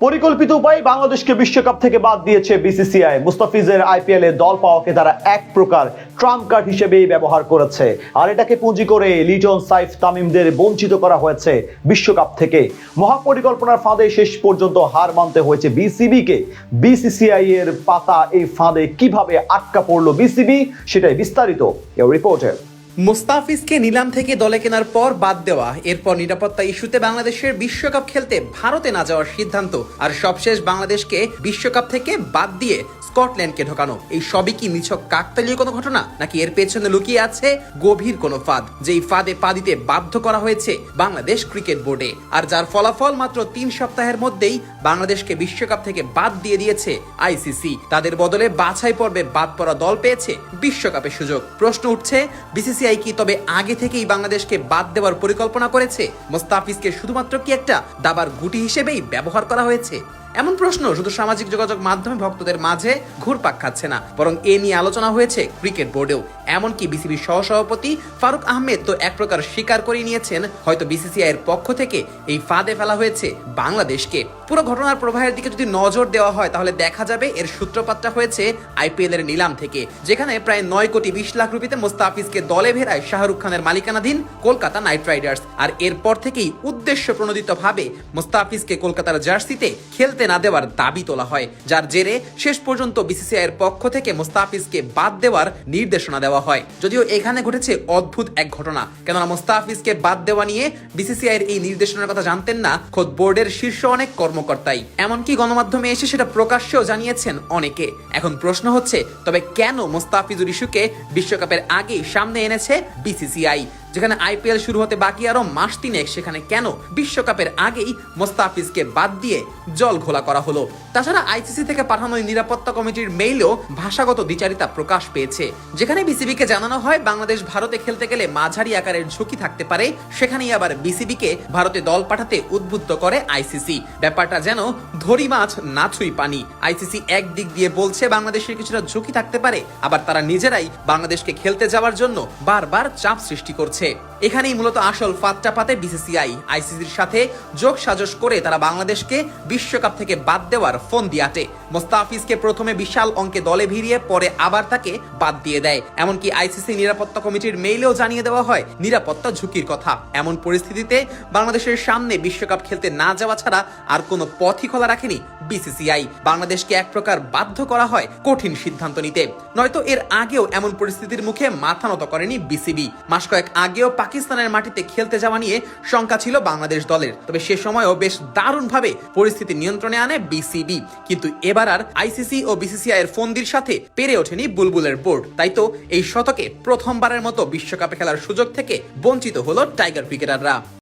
পরিকল্পিত উপায়ে বাংলাদেশকে বিশ্বকাপ থেকে বাদ দিয়েছে বিসিসিআই। মুস্তাফিজের আইপিএল এ দল পাওয়াকে তারা এক প্রকার ট্রাম্প কার্ড হিসেবেই ব্যবহার করেছে, আর এটাকে পুঁজি করে লিটন, সাইফ, তামিমদের বঞ্চিত করা হয়েছে বিশ্বকাপ থেকে। মহাপরিকল্পনার ফাঁদে শেষ পর্যন্ত হার মানতে হয়েছে বিসিবিকে। বিসিসিআই এর পাতা এই ফাঁদে কিভাবে আটকা পড়লো বিসিবি, সেটাই বিস্তারিত এই রিপোর্টে। মুস্তাফিজকে নিলাম থেকে দলে কেনার পর বাদ দেওয়া, এরপর নিরাপত্তা ইস্যুতে বাংলাদেশের বিশ্বকাপ খেলতে ভারতে না যাওয়ার সিদ্ধান্ত, আর সবশেষ বাংলাদেশকে বিশ্বকাপ থেকে বাদ দিয়ে স্কটল্যান্ডকে ঢোকানো, এই সবই কি নিছক কাকতালীয় কোনো ঘটনা, নাকি এর পেছনে লুকিয়ে আছে গভীর কোনো ফাঁদ, যেই ফাঁদে পা দিতে বাধ্য করা হয়েছে বাংলাদেশ ক্রিকেট বোর্ডে, আর যার ফলাফল মাত্র 3 সপ্তাহের মধ্যেই বাংলাদেশকে বিশ্বকাপ থেকে বাদ দিয়ে দিয়েছে আইসিসি। তাদের বদলে বাছাই পর্বে বাদ পড়া দল পেয়েছে বিশ্বকাপের সুযোগ। প্রশ্ন উঠছে, বিসিসিআই কি তবে আগে থেকেই বাংলাদেশকে বাদ দেওয়ার পরিকল্পনা করেছে? মুস্তাফিজকে শুধুমাত্র কি একটা দাবার গুটি হিসেবেই ব্যবহার করা হয়েছে? এমন প্রশ্ন শুধু সামাজিক যোগাযোগ মাধ্যমে ভক্তদের মাঝে ঘুরপাক খাচ্ছে না, বরং এ নিয়ে আলোচনা হয়েছে ক্রিকেট বোর্ডেও। এমনকি বিসিবির সহসভাপতি ফারুক আহমেদ তো এক প্রকার স্বীকার করে নিয়েছেন, হয়তো বিসিসিআই এর পক্ষ থেকে এই ফাঁদে ফেলা হয়েছে বাংলাদেশকে। পুরো ঘটনার প্রবাহের দিকে যদি নজর দেওয়া হয়, তাহলে দেখা যাবে এর সূত্রপাতটা হয়েছে আইপিএল এর নিলাম থেকে, যেখানে প্রায় 9,20,00,000 রুপিতে মুস্তাফিজকে দলে ভেড়ায় শাহরুখ খানের মালিকানাধীন কলকাতা নাইট রাইডার্স। আর এরপর থেকেই উদ্দেশ্য প্রণোদিত ভাবে মুস্তাফিজকে কলকাতার জার্সিতে খেলতে না দেওয়ার দাবি তোলা হয়, যার জেরে শেষ পর্যন্ত বিসিসিআই এর পক্ষ থেকে মুস্তাফিজকে বাদ দেওয়ার নির্দেশনা দেওয়া হয়। যদিও এখানে ঘটেছে অদ্ভুত এক ঘটনা, কেননা মুস্তাফিজকে বাদ দেওয়া নিয়ে বিসিসিআই এর এই নির্দেশনার কথা জানতেন না খোদ বোর্ডের শীর্ষ অনেক কর্মকর্তাই, এমনকি গণমাধ্যমে এসে সেটা প্রকাশ্যেও জানিয়েছেন অনেকে। এখন প্রশ্ন হচ্ছে, তবে কেন মুস্তাফিজুর ইস্যুকে বিশ্বকাপের আগেই সামনে এনেছে বিসিসিআই? যেখানে আইপিএল শুরু হতে বাকি আরো মাস 3, সেখানে কেন বিশ্বকাপের আগেই মুস্তাফিজকে বাদ দিয়ে জল ঘোলা করা হলো? তাছাড়া আইসিসি থেকে পাঠানো নিরাপত্তা কমিটির মেইলেও ভাষাগত দ্বিচারিতা প্রকাশ পেয়েছে, যেখানে বিসিবিকে জানানো হয় বাংলাদেশ ভারতে খেলতে গেলে মাঝারি আকারের ঝুঁকি থাকতে পারে, সেখানেই আবার বিসিবিকে ভারতে দল পাঠাতে উদ্বুদ্ধ করে আইসিসি। ব্যাপারটা যেন ধরি মাছ না ছুঁই পানি। আইসিসি একদিক দিয়ে বলছে বাংলাদেশের কিছুটা ঝুঁকি থাকতে পারে, আবার তারা নিজেরাই বাংলাদেশকে খেলতে যাওয়ার জন্য বারবার চাপ সৃষ্টি করছে। এখানেই মূলত আসল ফাঁদটা পাতে বিসিসিআই। আইসিসির সাথে যোগ সাজস করে তারা বাংলাদেশকে বিশ্বকাপ থেকে বাদ দেওয়ার ফোন দিয়াটে। মুস্তাফিজকে প্রথমে বিশাল অঙ্কে দলে ভিড়িয়ে পরে আবার তাকে বাদ দিয়ে দেয়। এমনকি আইসিসি নিরাপত্তা কমিটির মেইলেও জানিয়ে দেওয়া হয় নিরাপত্তা ঝুঁকির কথা। এমন পরিস্থিতিতে বাংলাদেশের সামনে বিশ্বকাপ খেলতে না যাওয়া ছাড়া আর কোনো পথই খোলা রাখেনি বিসিসিআই। বাংলাদেশকে এক প্রকার বাধ্য করা হয় কঠিন সিদ্ধান্ত নিতে, নয়তো এর আগেও এমন পরিস্থিতির মুখে মাথা নত করেনি বিসিবি। মাস কয়েক আগেও পাকিস্তানের মাটিতে খেলতে যাওয়া নিয়ে শঙ্কা ছিল বাংলাদেশ দলের, তবে সে সময়ও বেশ দারুণভাবে পরিস্থিতি নিয়ন্ত্রণে আনে বিসিবি। কিন্তু এবার আর আইসিসি ও বিসিসিআই এর ফন্দির সাথে পেরে ওঠেনি বুলবুলের বোর্ড। তাই তো এই শতকে প্রথমবারের মতো বিশ্বকাপে খেলার সুযোগ থেকে বঞ্চিত হলো টাইগার ক্রিকেটাররা।